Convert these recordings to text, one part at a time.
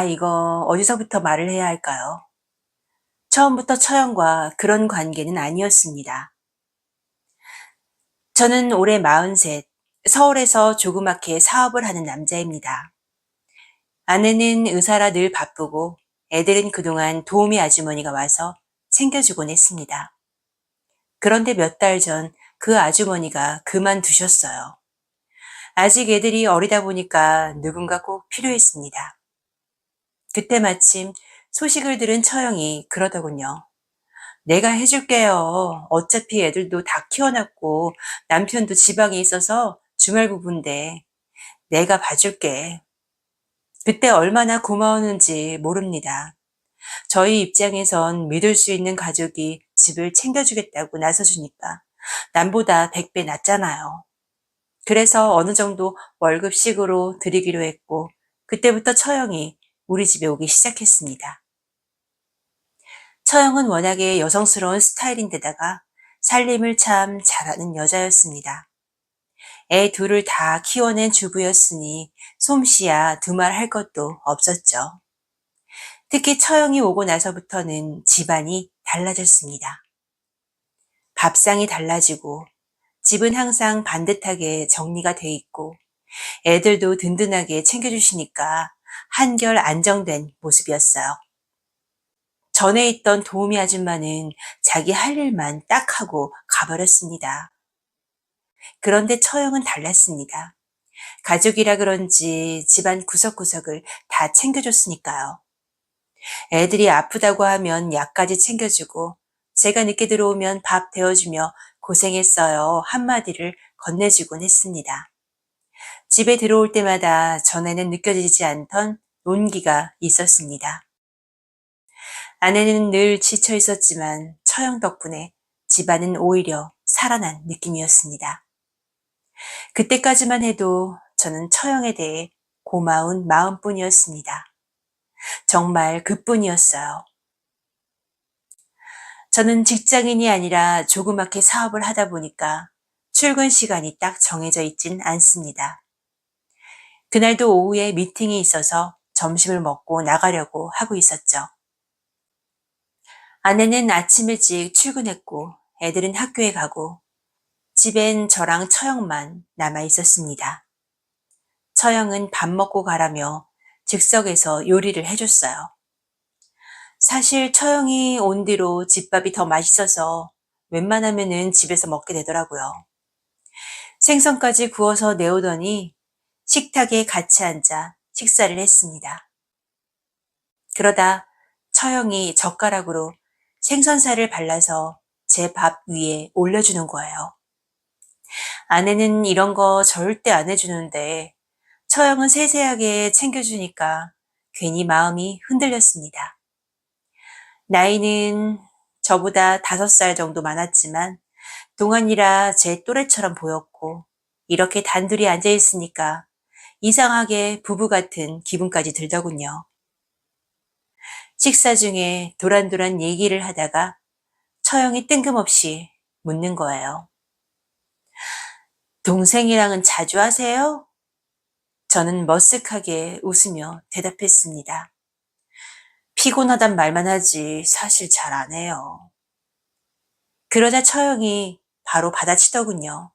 이거 어디서부터 말을 해야 할까요? 처음부터 처형과 그런 관계는 아니었습니다. 저는 올해 43, 서울에서 조그맣게 사업을 하는 남자입니다. 아내는 의사라 늘 바쁘고 애들은 그동안 도우미 아주머니가 와서 챙겨주곤 했습니다. 그런데 몇 달 전 그 아주머니가 그만두셨어요. 아직 애들이 어리다 보니까 누군가 꼭 필요했습니다. 그때 마침 소식을 들은 처형이 그러더군요. 내가 해줄게요. 어차피 애들도 다 키워놨고 남편도 지방에 있어서 주말 부부인데 내가 봐줄게. 그때 얼마나 고마웠는지 모릅니다. 저희 입장에선 믿을 수 있는 가족이 집을 챙겨주겠다고 나서주니까 남보다 100배 낫잖아요. 그래서 어느 정도 월급식으로 드리기로 했고 그때부터 처형이 우리 집에 오기 시작했습니다. 처형은 워낙에 여성스러운 스타일인데다가 살림을 참 잘하는 여자였습니다. 애 둘을 다 키워낸 주부였으니 솜씨야 두말 할 것도 없었죠. 특히 처형이 오고 나서부터는 집안이 달라졌습니다. 밥상이 달라지고 집은 항상 반듯하게 정리가 돼 있고 애들도 든든하게 챙겨주시니까 한결 안정된 모습이었어요. 전에 있던 도우미 아줌마는 자기 할 일만 딱 하고 가버렸습니다. 그런데 처형은 달랐습니다. 가족이라 그런지 집안 구석구석을 다 챙겨줬으니까요. 애들이 아프다고 하면 약까지 챙겨주고 제가 늦게 들어오면 밥 데워주며 고생했어요 한마디를 건네주곤 했습니다. 집에 들어올 때마다 전에는 느껴지지 않던 온기가 있었습니다. 아내는 늘 지쳐 있었지만 처형 덕분에 집안은 오히려 살아난 느낌이었습니다. 그때까지만 해도 저는 처형에 대해 고마운 마음뿐이었습니다. 정말 그뿐이었어요. 저는 직장인이 아니라 조그맣게 사업을 하다 보니까 출근 시간이 딱 정해져 있진 않습니다. 그날도 오후에 미팅이 있어서 점심을 먹고 나가려고 하고 있었죠. 아내는 아침 일찍 출근했고 애들은 학교에 가고 집엔 저랑 처형만 남아 있었습니다. 처형은 밥 먹고 가라며 즉석에서 요리를 해줬어요. 사실 처형이 온 뒤로 집밥이 더 맛있어서 웬만하면은 집에서 먹게 되더라고요. 생선까지 구워서 내오더니 식탁에 같이 앉아 식사를 했습니다. 그러다 처형이 젓가락으로 생선살을 발라서 제 밥 위에 올려주는 거예요. 아내는 이런 거 절대 안 해주는데 처형은 세세하게 챙겨주니까 괜히 마음이 흔들렸습니다. 나이는 저보다 5살 정도 많았지만 동안이라 제 또래처럼 보였고 이렇게 단둘이 앉아있으니까 이상하게 부부 같은 기분까지 들더군요. 식사 중에 도란도란 얘기를 하다가 처형이 뜬금없이 묻는 거예요. 동생이랑은 자주 하세요? 저는 머쓱하게 웃으며 대답했습니다. 피곤하단 말만 하지 사실 잘 안 해요. 그러자 처형이 바로 받아치더군요.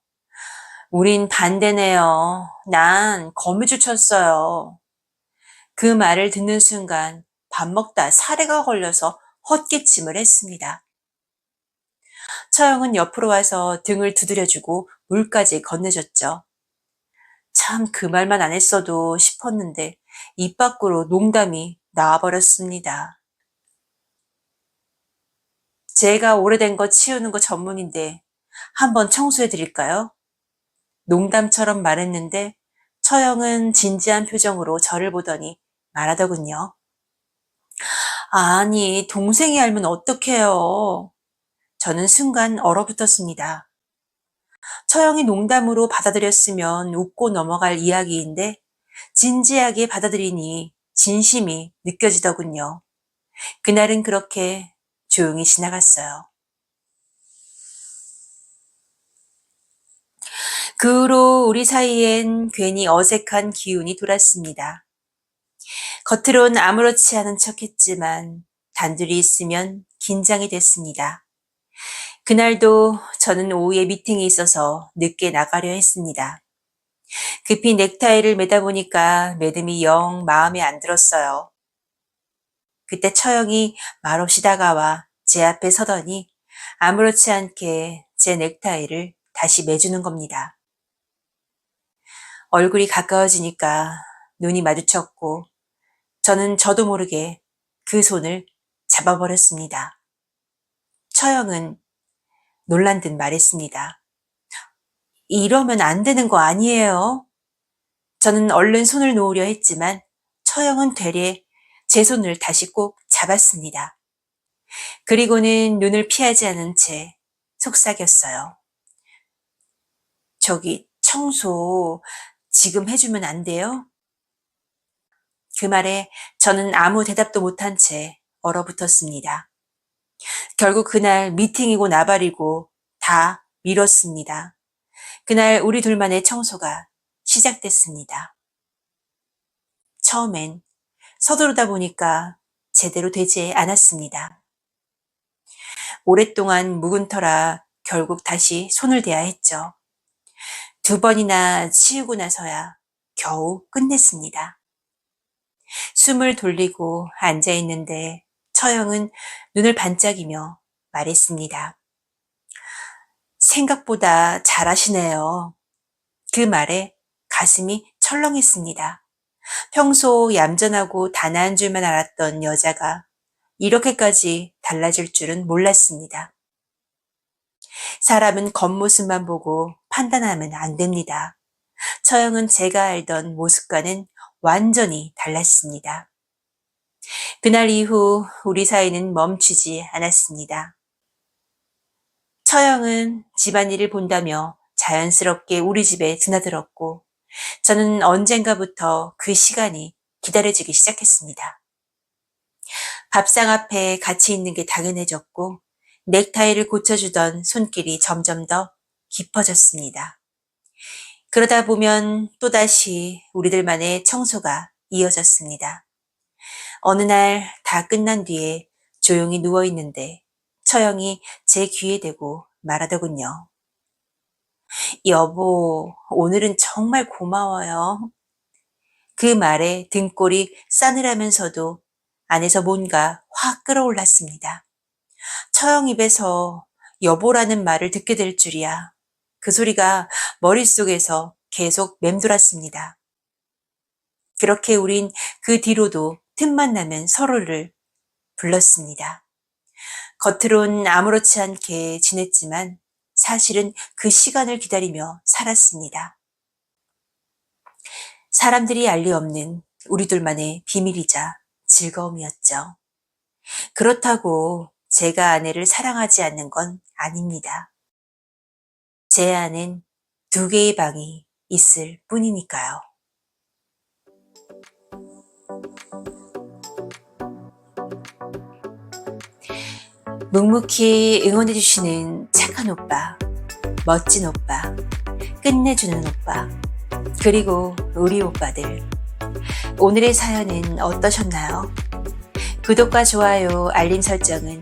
우린 반대네요. 난 거미줄 쳤어요. 그 말을 듣는 순간 밥 먹다 사례가 걸려서 헛기침을 했습니다. 처형은 옆으로 와서 등을 두드려주고 물까지 건네줬죠. 참 그 말만 안 했어도 싶었는데 입 밖으로 농담이 나와버렸습니다. 제가 오래된 거 치우는 거 전문인데 한번 청소해 드릴까요? 농담처럼 말했는데 처형은 진지한 표정으로 저를 보더니 말하더군요. 아니, 동생이 알면 어떡해요. 저는 순간 얼어붙었습니다. 처형이 농담으로 받아들였으면 웃고 넘어갈 이야기인데 진지하게 받아들이니 진심이 느껴지더군요. 그날은 그렇게 조용히 지나갔어요. 그 후로 우리 사이엔 괜히 어색한 기운이 돌았습니다. 겉으론 아무렇지 않은 척했지만 단둘이 있으면 긴장이 됐습니다. 그날도 저는 오후에 미팅이 있어서 늦게 나가려 했습니다. 급히 넥타이를 매다 보니까 매듭이 영 마음에 안 들었어요. 그때 처형이 말없이 다가와 제 앞에 서더니 아무렇지 않게 제 넥타이를 다시 매주는 겁니다. 얼굴이 가까워지니까 눈이 마주쳤고 저는 저도 모르게 그 손을 잡아버렸습니다. 처형은 놀란 듯 말했습니다. 이러면 안 되는 거 아니에요? 저는 얼른 손을 놓으려 했지만 처형은 되레 제 손을 다시 꼭 잡았습니다. 그리고는 눈을 피하지 않은 채 속삭였어요. 저기 청소 지금 해주면 안 돼요? 그 말에 저는 아무 대답도 못한 채 얼어붙었습니다. 결국 그날 미팅이고 나발이고 다 미뤘습니다. 그날 우리 둘만의 청소가 시작됐습니다. 처음엔 서두르다 보니까 제대로 되지 않았습니다. 오랫동안 묵은 터라 결국 다시 손을 대야 했죠. 2번이나 치우고 나서야 겨우 끝냈습니다. 숨을 돌리고 앉아있는데 처형은 눈을 반짝이며 말했습니다. 생각보다 잘하시네요. 그 말에 가슴이 철렁했습니다. 평소 얌전하고 단아한 줄만 알았던 여자가 이렇게까지 달라질 줄은 몰랐습니다. 사람은 겉모습만 보고 판단하면 안 됩니다. 처형은 제가 알던 모습과는 완전히 달랐습니다. 그날 이후 우리 사이는 멈추지 않았습니다. 처형은 집안일을 본다며 자연스럽게 우리 집에 드나들었고 저는 언젠가부터 그 시간이 기다려지기 시작했습니다. 밥상 앞에 같이 있는 게 당연해졌고 넥타이를 고쳐주던 손길이 점점 더 깊어졌습니다. 그러다 보면 또다시 우리들만의 청소가 이어졌습니다. 어느 날 다 끝난 뒤에 조용히 누워있는데 처형이 제 귀에 대고 말하더군요. 여보, 오늘은 정말 고마워요. 그 말에 등골이 싸늘하면서도 안에서 뭔가 확 끌어올랐습니다. 처형 입에서 여보라는 말을 듣게 될 줄이야. 그 소리가 머릿속에서 계속 맴돌았습니다. 그렇게 우린 그 뒤로도 틈만 나면 서로를 불렀습니다. 겉으론 아무렇지 않게 지냈지만 사실은 그 시간을 기다리며 살았습니다. 사람들이 알 리 없는 우리 둘만의 비밀이자 즐거움이었죠. 그렇다고 제가 아내를 사랑하지 않는 건 아닙니다. 제 안엔 2개의 방이 있을 뿐이니까요. 묵묵히 응원해주시는 착한 오빠, 멋진 오빠, 끝내주는 오빠, 그리고 우리 오빠들. 오늘의 사연은 어떠셨나요? 구독과 좋아요, 알림 설정은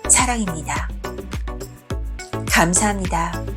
사랑입니다. 감사합니다.